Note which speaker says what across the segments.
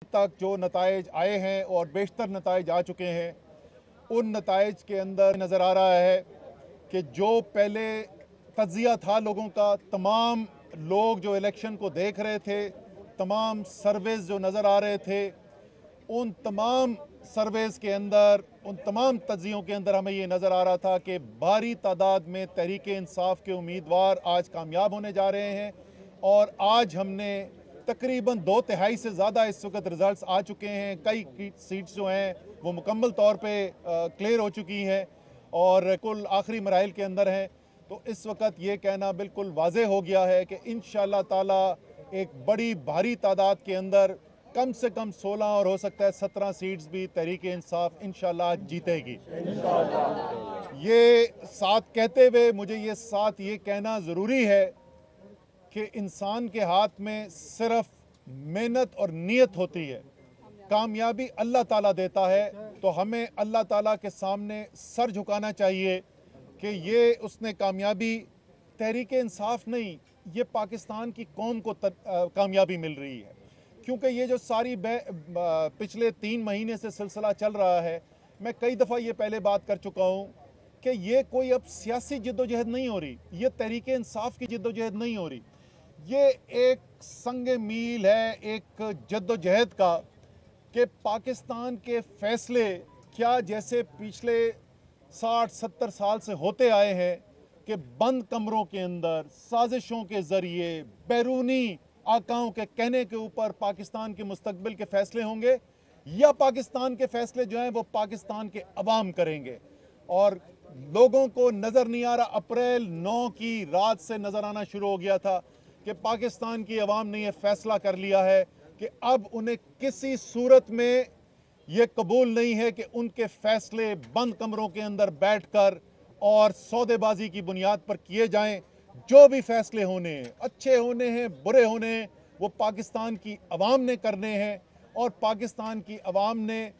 Speaker 1: तक जो नताइज आए हैं और बेशतर नताइज आ चुके हैं, उन नताइज के अंदर नज़र आ रहा है कि जो पहले तज्जिया था लोगों का, तमाम लोग जो इलेक्शन को देख रहे थे, तमाम सर्वेज जो नज़र आ रहे थे, उन तमाम सर्वेज के अंदर, उन तमाम तज्जियों के अंदर हमें ये नज़र आ रहा था कि भारी तादाद में तहरीक इंसाफ के उम्मीदवार आज कामयाब होने जा रहे हैं। और आज हमने तकरीबन 2/3 से ज़्यादा इस वक्त रिज़ल्ट्स आ चुके हैं। कई सीट्स जो हैं वो मुकम्मल तौर पे क्लियर हो चुकी हैं और कुल आखिरी मराइल के अंदर हैं। तो इस वक्त ये कहना बिल्कुल वाज़े हो गया है कि इंशाअल्लाह ताला एक बड़ी भारी तादाद के अंदर कम से कम 16 और हो सकता है 17 सीट्स भी तहरीक इंसाफ इंशाअल्लाह जीतेगी। ये साथ कहते हुए मुझे ये कहना ज़रूरी है कि इंसान के हाथ में सिर्फ मेहनत और नीयत होती है, कामयाबी अल्लाह ताला देता है। तो हमें अल्लाह ताला के सामने सर झुकाना चाहिए कि ये उसने कामयाबी तहरीक इंसाफ नहीं, ये पाकिस्तान की कौम को कामयाबी मिल रही है। क्योंकि ये जो सारी पिछले 3 महीने से सिलसिला चल रहा है, मैं कई दफ़ा ये पहले बात कर चुका हूँ कि ये कोई अब सियासी जद्दोजहद नहीं हो रही, ये तहरीक इंसाफ की जद्दोजहद नहीं हो रही, ये एक संग मील है एक जद्दोजहद का कि पाकिस्तान के फैसले क्या जैसे पिछले 60-70 साल से होते आए हैं कि बंद कमरों के अंदर साजिशों के ज़रिए बैरूनी आकाओं के कहने के ऊपर पाकिस्तान के मुस्तकबिल के फैसले होंगे, या पाकिस्तान के फैसले जो हैं वो पाकिस्तान के अवाम करेंगे। और लोगों को नज़र नहीं आ रहा, अप्रैल 9 की रात से नज़र आना शुरू हो गया था कि पाकिस्तान की अवाम ने यह फैसला कर लिया है कि अब उन्हें किसी सूरत में ये कबूल नहीं है कि उनके फैसले बंद कमरों के अंदर बैठकर और सौदेबाजी की बुनियाद पर किए जाएं। जो भी फैसले होने हैं, अच्छे होने हैं, बुरे होने हैं, वो पाकिस्तान की अवाम ने करने हैं। और पाकिस्तान की अवाम ने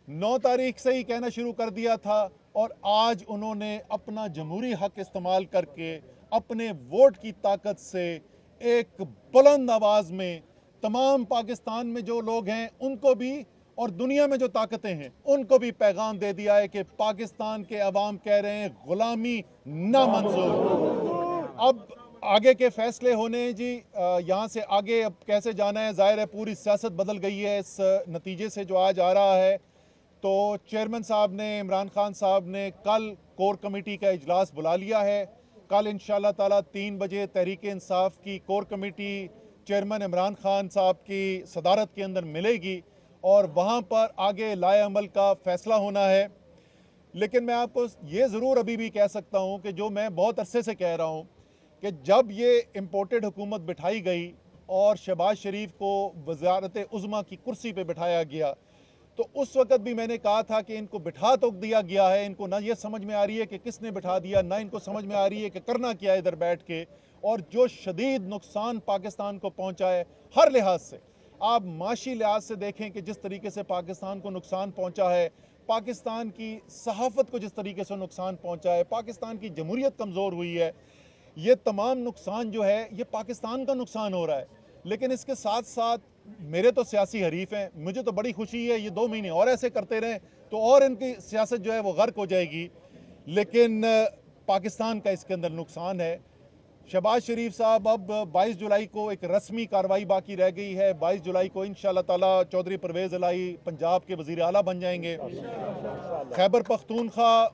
Speaker 1: 9 तारीख से ही कहना शुरू कर दिया था और आज उन्होंने अपना जमहूरी हक इस्तेमाल करके अपने वोट की ताकत से एक बुलंद आवाज़ में तमाम पाकिस्तान में जो लोग हैं उनको भी और दुनिया में जो ताकतें हैं उनको भी पैगाम दे दिया है कि पाकिस्तान के अवाम कह रहे हैं गुलामी नामंजूर। अब आगे के फैसले होने हैं जी, यहाँ से आगे अब कैसे जाना है, जाहिर है पूरी सियासत बदल गई है इस नतीजे से जो आज आ रहा है। तो चेयरमैन साहब ने, इमरान खान साहब ने कल कोर कमेटी का इजलास बुला लिया है। कल इंशाअल्लाह ताला 3 बजे तहरीक इंसाफ की core committee chairman Imran Khan साहब की सदारत के अंदर मिलेगी और वहाँ पर आगे लाए अमल का फैसला होना है। लेकिन मैं आपको ये ज़रूर अभी भी कह सकता हूँ कि जो मैं बहुत अरसे से कह रहा हूँ कि जब ये इम्पोर्टेड हुकूमत बिठाई गई और शहबाज शरीफ को वज़ारत उज़्मा की कुर्सी पे बिठाया गया, तो उस वक़्त भी मैंने कहा था कि इनको बिठा तो दिया गया है, इनको ना ये समझ में आ रही है कि किसने बिठा दिया, ना इनको समझ में आ रही है कि करना क्या है इधर बैठ के। और जो शदीद नुकसान पाकिस्तान को पहुँचा है हर लिहाज से, आप माशी लिहाज से देखें कि जिस तरीके से पाकिस्तान को नुकसान पहुँचा है, पाकिस्तान की सहाफ़त को जिस तरीके से नुकसान पहुँचा है, पाकिस्तान की जमहूरियत कमज़ोर हुई है, ये तमाम नुकसान जो है ये पाकिस्तान का नुकसान हो रहा है। लेकिन इसके साथ साथ मेरे तो सियासी हरीफ हैं, मुझे तो बड़ी खुशी है ये 2 महीने और ऐसे करते रहें तो और इनकी सियासत जो है वो गर्क हो जाएगी। लेकिन पाकिस्तान का इसके अंदर नुकसान है। शहबाज शरीफ साहब अब 22 जुलाई को एक रस्मी कार्रवाई बाकी रह गई है। 22 जुलाई को इंशाअल्लाह ताला चौधरी परवेज़ इलाही पंजाब के वज़ीर आला बन जाएंगे। खैबर पख्तूनख्वा,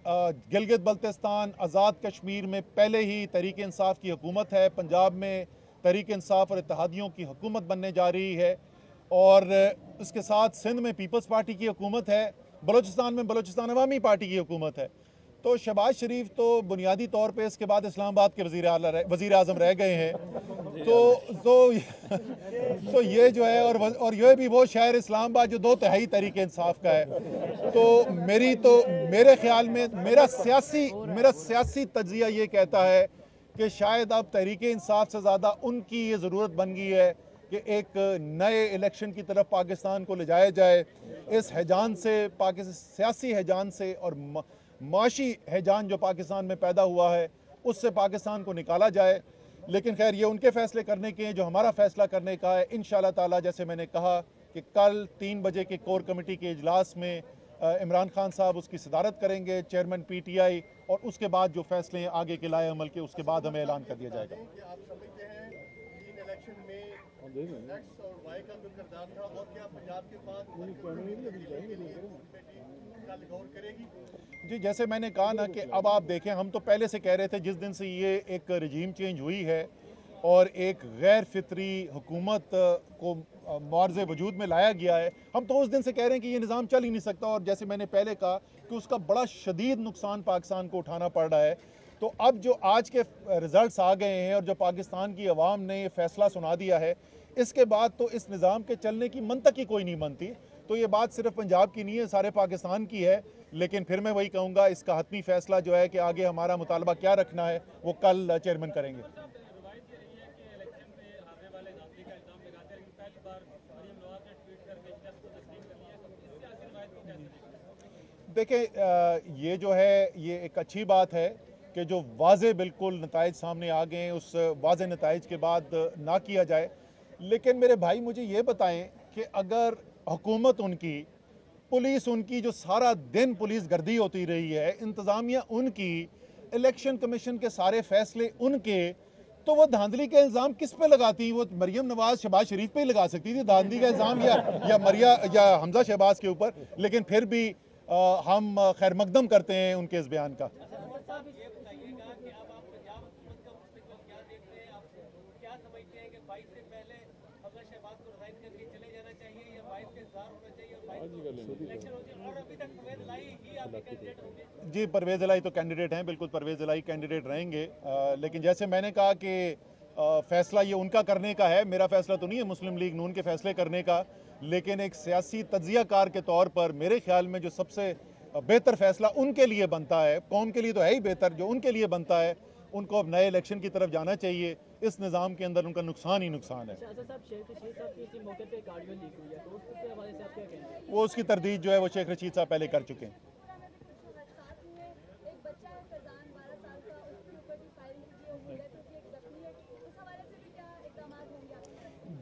Speaker 1: गिलगित बल्तिस्तान, आज़ाद कश्मीर में पहले ही तहरीक इंसाफ की हुकूमत है। पंजाब में तहरीक इंसाफ और इत्तेहादियों की हुकूमत बनने जा रही है और इसके साथ सिंध में पीपल्स पार्टी की हुकूमत है, बलूचिस्तान में बलूचिस्तान अवामी पार्टी की हुकूमत है। तो शहबाज शरीफ तो बुनियादी तौर पे इसके बाद इस्लामाबाद के वज़ीर आज़म रह गए हैं। तो ये जो है और ये भी वो शहर इस्लामाबाद जो 2/3 तहरीक इंसाफ का है। तो मेरे ख्याल में मेरा सियासी तज्जिया ये कहता है कि शायद अब तहरीक इंसाफ से ज़्यादा उनकी ये ज़रूरत बन गई है कि एक नए इलेक्शन की तरफ पाकिस्तान को ले जाया जाए। इस हैजान से, सियासी हैजान से और माशी हैजान जो पाकिस्तान में पैदा हुआ है उससे पाकिस्तान को निकाला जाए। लेकिन खैर ये उनके फैसले करने के हैं, जो हमारा फैसला करने का है। इंशाअल्लाह ताला जैसे मैंने कहा कि कल 3 बजे के कोर कमेटी के इजलास में इमरान खान साहब उसकी सदारत करेंगे, चेयरमैन पीटीआई, और उसके बाद जो फैसले आगे के लाए अमल के उसके बाद हमें ऐलान कर दिया जाएगा।
Speaker 2: आप समझते हैं इन इलेक्शन में एक्स और वाई का जो किरदार था, और क्या पंजाब के बाद कल गौर करेगी?
Speaker 1: जी, जैसे मैंने कहा ना कि अब आप देखें, हम तो पहले से कह रहे थे जिस दिन से ये एक रजीम चेंज हुई है और एक गैर फितरी हुकूमत को मुआवजे वजूद में लाया गया है, हम तो उस दिन से कह रहे हैं कि ये निज़ाम चल ही नहीं सकता। और जैसे मैंने पहले कहा कि उसका बड़ा शदीद नुकसान पाकिस्तान को उठाना पड़ रहा है। तो अब जो आज के रिजल्ट्स आ गए हैं और जो पाकिस्तान की अवाम ने ये फैसला सुना दिया है, इसके बाद तो इस निज़ाम के चलने की मंतक ही कोई नहीं बनती। तो ये बात सिर्फ पंजाब की नहीं है, सारे पाकिस्तान की है। लेकिन फिर मैं वही कहूँगा, इसका हतमी फैसला जो है कि आगे हमारा मुतालबा क्या रखना है वो कल चेयरमैन करेंगे। देखें, ये जो है ये एक अच्छी बात है कि जो वाज़े बिल्कुल नताइज सामने आ गए हैं, उस वाज़े नताइज के बाद ना किया जाए। लेकिन मेरे भाई मुझे ये बताएं कि अगर हुकूमत उनकी, पुलिस उनकी, जो सारा दिन पुलिस गर्दी होती रही है, इंतज़ामिया उनकी, इलेक्शन कमीशन के सारे फैसले उनके, तो वो धांधली का इल्ज़ाम किस पे लगाती? वो मरियम नवाज शहबाज शरीफ पे ही लगा सकती थी धांधली का इल्ज़ाम, या हमजा शहबाज के ऊपर। लेकिन फिर भी हम खैर मकदम करते हैं उनके इस बयान का। जी, परवेज़ इलाही तो कैंडिडेट हैं, बिल्कुल परवेज़ इलाही कैंडिडेट रहेंगे। लेकिन जैसे मैंने कहा कि फैसला ये उनका करने का है, मेरा फैसला तो नहीं है मुस्लिम लीग नून के फैसले करने का। लेकिन एक सियासी तज्जियाकार के तौर पर मेरे ख्याल में जो सबसे बेहतर फैसला उनके लिए बनता है, कौम के लिए तो है ही बेहतर, जो उनके लिए बनता है, उनको अब नए इलेक्शन की तरफ जाना चाहिए। इस निज़ाम के अंदर उनका नुकसान ही नुकसान है। वो उसकी तरदीद जो है वो शेख रशीद साहब पहले कर चुके हैं।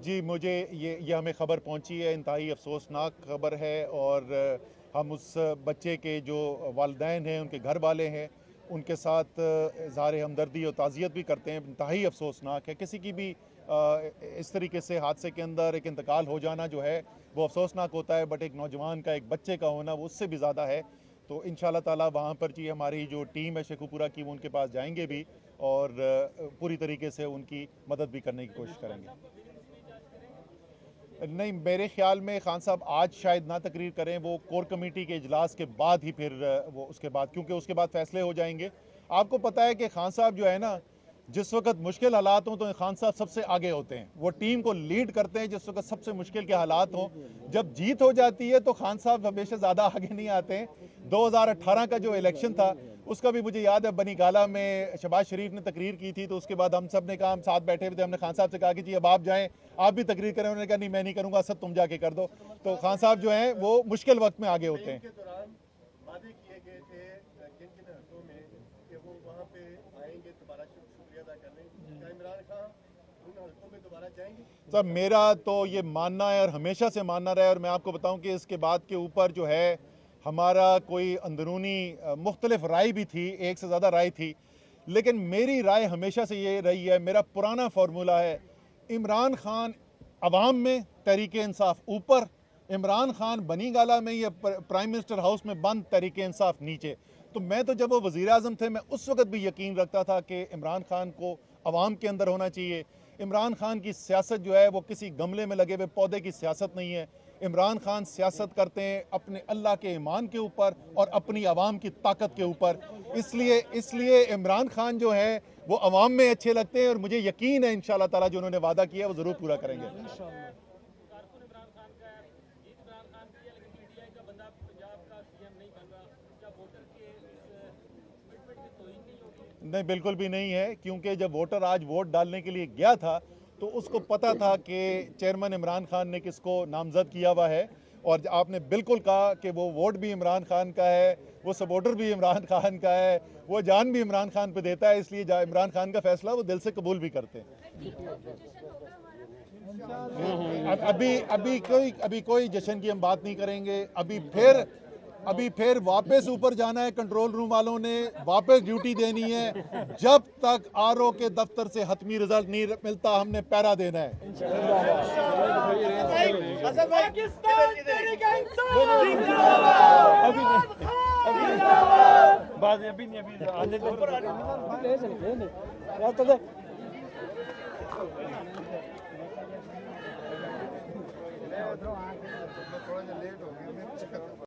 Speaker 1: जी, मुझे ये हमें ख़बर पहुंची है, इंतहाई अफसोसनाक खबर है। और हम उस बच्चे के जो वालिदैन हैं, उनके घर वाले हैं, उनके साथ इज़हार हमदर्दी और ताज़ियत भी करते हैं। इंतहाई अफसोसनाक है, किसी की भी इस तरीके से हादसे के अंदर एक इंतकाल हो जाना जो है वो अफसोसनाक होता है, बट एक नौजवान का, एक बच्चे का होना वो उससे भी ज़्यादा है। तो इंशाल्लाह ताला वहाँ पर जी हमारी जो टीम है शेखुपुरा की, वो उनके पास जाएंगे भी और पूरी तरीके से उनकी मदद भी करने की कोशिश करेंगे। नहीं, मेरे ख्याल में खान साहब आज शायद ना तकरीर करें, वो कोर कमेटी के इजलास के बाद ही फिर वो उसके बाद, क्योंकि उसके बाद फैसले हो जाएंगे। आपको पता है कि खान साहब जो है ना, जिस वक्त मुश्किल हालात हों तो खान साहब सबसे आगे होते हैं, वो टीम को लीड करते हैं जिस वक्त सबसे मुश्किल के हालात हों। जब जीत हो जाती है तो खान साहब हमेशा ज़्यादा आगे नहीं आते हैं। 2018 का जो इलेक्शन था उसका भी मुझे याद है, बनी गाला में शहबाज शरीफ ने तकरीर की थी, तो उसके बाद हम सब ने कहा, हम साथ बैठे हुए थे, हमने खान साहब से कहा कि जी अब आप जाएं, आप भी तकरीर करें। उन्होंने कहा नहीं मैं नहीं करूँगा, सब तुम जाके कर दो। तो खान साहब जो हैं वो मुश्किल वक्त में आगे होते हैं।
Speaker 2: वादे किए गए थे किन किन हलकों में कि वो वहाँ पे आएंगे, दोबारा शुक्रिया अदा करने, क्या इमरान खान उन हलकों में दोबारा जाएंगे?
Speaker 1: सर, मेरा तो ये मानना है और हमेशा से मानना रहा है, और मैं आपको बताऊं कि इसके बाद के ऊपर जो है हमारा कोई अंदरूनी मुख्तलिफ राय भी थी, एक से ज़्यादा राय थी, लेकिन मेरी राय हमेशा से ये रही है, मेरा पुराना फार्मूला है, इमरान खान अवाम में, तहरीक इंसाफ ऊपर, इमरान खान बनी गाला में या प्राइम मिनिस्टर हाउस में बंद, तहरीक इंसाफ नीचे। तो मैं तो जब वो वज़ीर आज़म थे, मैं उस वक्त भी यकीन रखता था कि इमरान खान को अवाम के अंदर होना चाहिए। इमरान खान की सियासत जो है वो किसी गमले में लगे हुए पौधे की सियासत नहीं है। इमरान खान सियासत करते हैं अपने अल्लाह के ईमान के ऊपर और अपनी आवाम की ताकत के ऊपर। इसलिए इमरान खान जो है वो अवाम में अच्छे लगते हैं, और मुझे यकीन है इंशाअल्लाह ताला जो उन्होंने वादा किया है वो ज़रूर पूरा करेंगे। नहीं, बिल्कुल भी नहीं है, क्योंकि जब वोटर आज वोट डालने के लिए गया था तो उसको पता था कि चेयरमैन इमरान खान ने किसको नामजद किया हुआ है। और आपने बिल्कुल कहा कि वो वोट भी इमरान खान का है, वो सपोर्टर भी इमरान खान का है, वो जान भी इमरान खान पे देता है, इसलिए इमरान खान का फैसला वो दिल से कबूल भी करते हैं। अभी कोई जश्न की हम बात नहीं करेंगे। अभी फिर वापस ऊपर जाना है। कंट्रोल रूम वालों ने वापस ड्यूटी देनी है। जब तक आरओ के दफ्तर से हतमी रिजल्ट नहीं मिलता, हमने पैरा देना है।
Speaker 3: थोड़ा लेट हो गया।